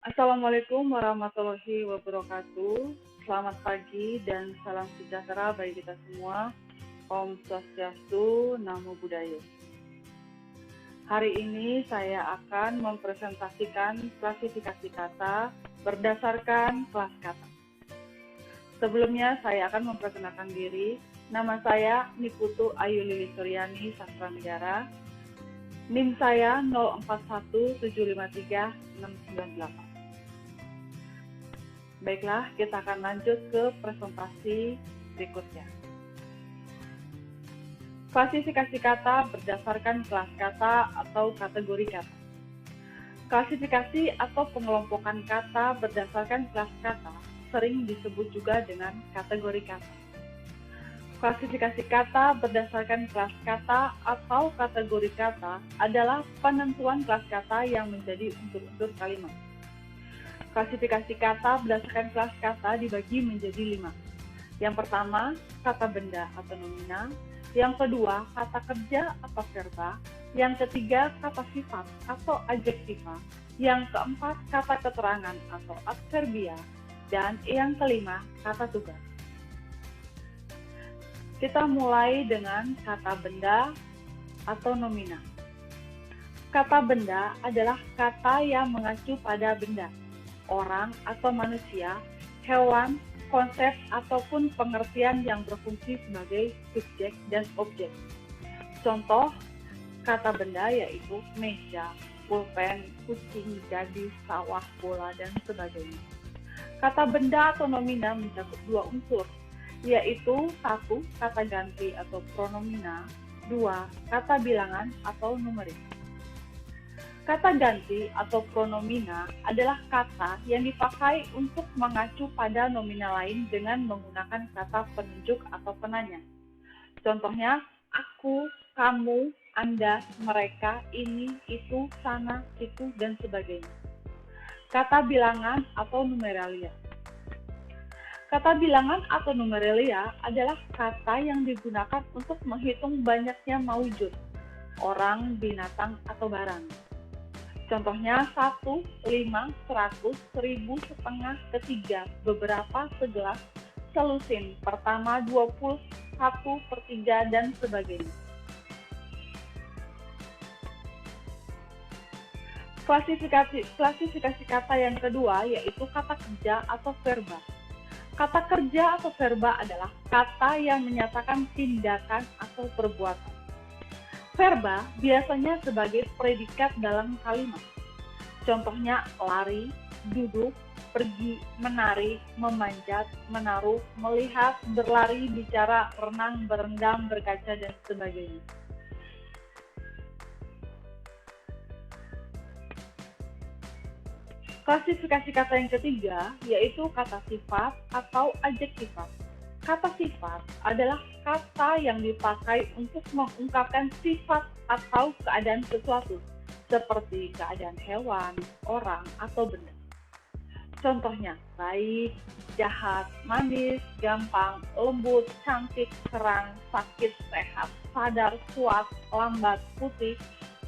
Assalamualaikum warahmatullahi wabarakatuh. Selamat pagi dan salam sejahtera bagi kita semua. Om Swastiastu, Namo Buddhaya. Hari ini saya akan mempresentasikan klasifikasi kata berdasarkan kelas kata. Sebelumnya saya akan memperkenalkan diri. Nama saya Niputu Ayu Lili Suryani Sastra Negara. NIM saya 0417536698. Baiklah, kita akan lanjut ke presentasi berikutnya. Klasifikasi kata berdasarkan kelas kata atau kategori kata. Klasifikasi atau pengelompokan kata berdasarkan kelas kata sering disebut juga dengan kategori kata. Klasifikasi kata berdasarkan kelas kata atau kategori kata adalah penentuan kelas kata yang menjadi unsur-unsur kalimat. Klasifikasi kata berdasarkan kelas kata dibagi menjadi 5. Yang pertama, kata benda atau nomina. Yang kedua, kata kerja atau verba. Yang ketiga, kata sifat atau adjektiva. Yang keempat, kata keterangan atau adverbia. Dan yang kelima, kata tugas. Kita mulai dengan kata benda atau nomina. Kata benda adalah kata yang mengacu pada benda, orang atau manusia, hewan, konsep ataupun pengertian yang berfungsi sebagai subjek dan objek. Contoh kata benda yaitu meja, pulpen, kucing, gadis, sawah, bola, dan sebagainya. Kata benda atau nomina mencakup dua unsur, yaitu 1. Kata ganti atau pronomina, 2. Kata bilangan atau numerik. Kata ganti atau pronomina adalah kata yang dipakai untuk mengacu pada nomina lain dengan menggunakan kata penunjuk atau penanya. Contohnya, aku, kamu, Anda, mereka, ini, itu, sana, situ, dan sebagainya. Kata bilangan atau numeralia. Kata bilangan atau numeralia adalah kata yang digunakan untuk menghitung banyaknya maujud, orang, binatang, atau barang. Contohnya 1, 5, 100, 1000, setengah, ketiga, beberapa, segelas, selusin, pertama, 20, 1/3, dan sebagainya. Klasifikasi kata yang kedua yaitu kata kerja atau verba. Kata kerja atau verba adalah kata yang menyatakan tindakan atau perbuatan. Verba biasanya sebagai predikat dalam kalimat. Contohnya lari, duduk, pergi, menari, memanjat, menaruh, melihat, berlari, bicara, renang, berendam, berkaca, dan sebagainya. Klasifikasi kata yang ketiga yaitu kata sifat atau adjektiva. Kata sifat adalah kata yang dipakai untuk mengungkapkan sifat atau keadaan sesuatu, seperti keadaan hewan, orang, atau benda. Contohnya, baik, jahat, manis, gampang, lembut, cantik, serang, sakit, sehat, sadar, kuat, lambat, putih,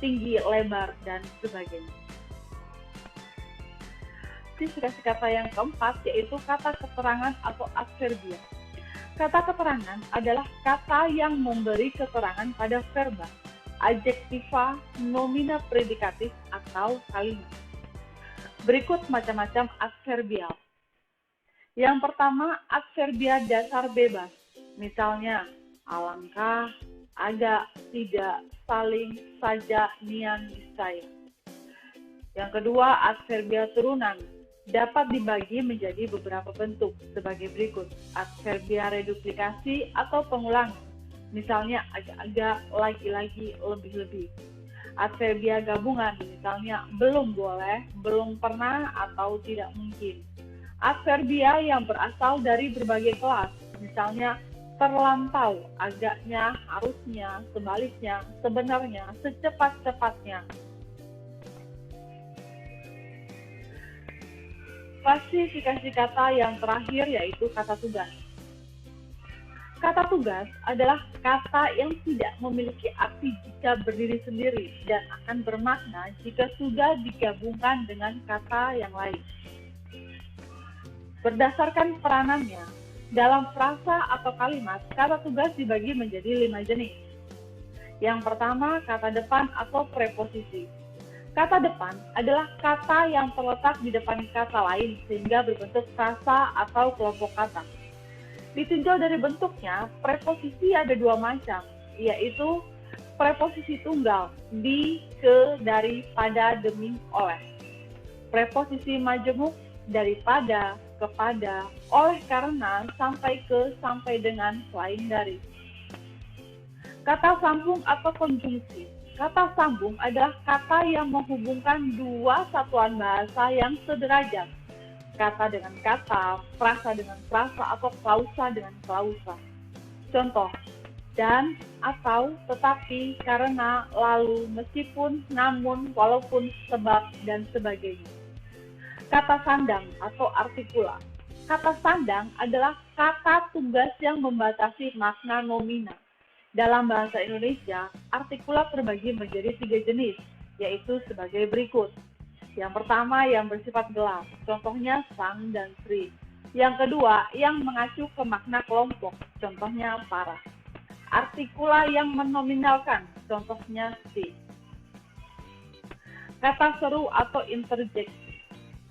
tinggi, lebar, dan sebagainya. Klasifikasi kata yang keempat yaitu kata keterangan atau adverbia. Kata keterangan adalah kata yang memberi keterangan pada verba, adjektiva, nomina predikatif, atau kalimat. Berikut macam-macam adverbial. Yang pertama, adverbia dasar bebas. Misalnya, alangkah, ada, tidak, saling, saja, nian, niscaya. Yang kedua, adverbia turunan. Dapat dibagi menjadi beberapa bentuk sebagai berikut. Adverbia reduplikasi atau pengulangan. Misalnya agak-agak, lagi-lagi, lebih-lebih. Adverbia gabungan, misalnya belum boleh, belum pernah, atau tidak mungkin. Adverbia yang berasal dari berbagai kelas, misalnya terlampau, agaknya, harusnya, sebaliknya, sebenarnya, secepat-cepatnya. Klasifikasi kata yang terakhir yaitu kata tugas. Kata tugas adalah kata yang tidak memiliki arti jika berdiri sendiri dan akan bermakna jika sudah digabungkan dengan kata yang lain. Berdasarkan peranannya, dalam frasa atau kalimat, kata tugas dibagi menjadi 5 jenis. Yang pertama, kata depan atau preposisi. Kata depan adalah kata yang terletak di depan kata lain sehingga berbentuk frasa atau kelompok kata. Ditinjau dari bentuknya, preposisi ada 2 macam, yaitu preposisi tunggal, di, ke, dari, pada, demi, oleh. Preposisi majemuk, daripada, kepada, oleh karena, sampai ke, sampai dengan, selain dari. Kata sambung atau konjungsi. Kata sambung adalah kata yang menghubungkan 2 satuan bahasa yang sederajat. Kata dengan kata, frasa dengan frasa, atau klausa dengan klausa. Contoh, dan, atau, tetapi, karena, lalu, meskipun, namun, walaupun, sebab, dan sebagainya. Kata sandang atau artikula. Kata sandang adalah kata tugas yang membatasi makna nomina. Dalam bahasa Indonesia, artikula terbagi menjadi 3 jenis, yaitu sebagai berikut. Yang pertama yang bersifat gelar, contohnya sang dan sri. Yang kedua yang mengacu ke makna kelompok, contohnya para. Artikula yang menominalkan, contohnya si. Kata seru atau interjeksi.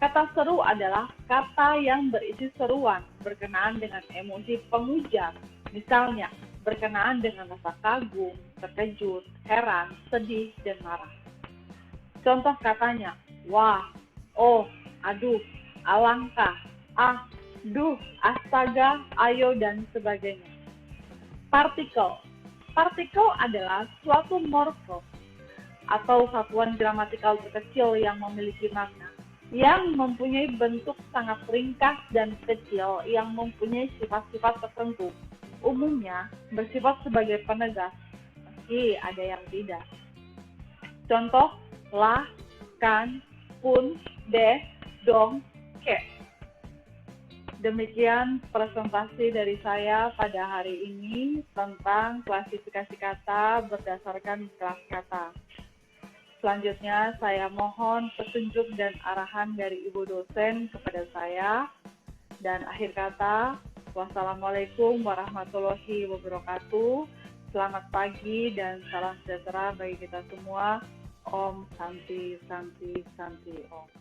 Kata seru adalah kata yang berisi seruan berkenaan dengan emosi pengujar, misalnya berkenaan dengan rasa kagum, terkejut, heran, sedih, dan marah. Contoh katanya, wah, oh, aduh, alangkah, ah, duh, astaga, ayo, dan sebagainya. Partikel. Partikel adalah suatu morfem atau satuan gramatikal terkecil yang memiliki makna, yang mempunyai bentuk sangat ringkas dan kecil yang mempunyai sifat-sifat tertentu. Umumnya bersifat sebagai penegas, meski ada yang tidak. Contoh, lah, kan, pun, deh, dong, ke. Demikian presentasi dari saya pada hari ini tentang klasifikasi kata berdasarkan kelas kata. Selanjutnya saya mohon petunjuk dan arahan dari Ibu dosen kepada saya. Dan akhir kata, wassalamualaikum warahmatullahi wabarakatuh. Selamat pagi dan salam sejahtera bagi kita semua. Om Santi Santi Santi Om.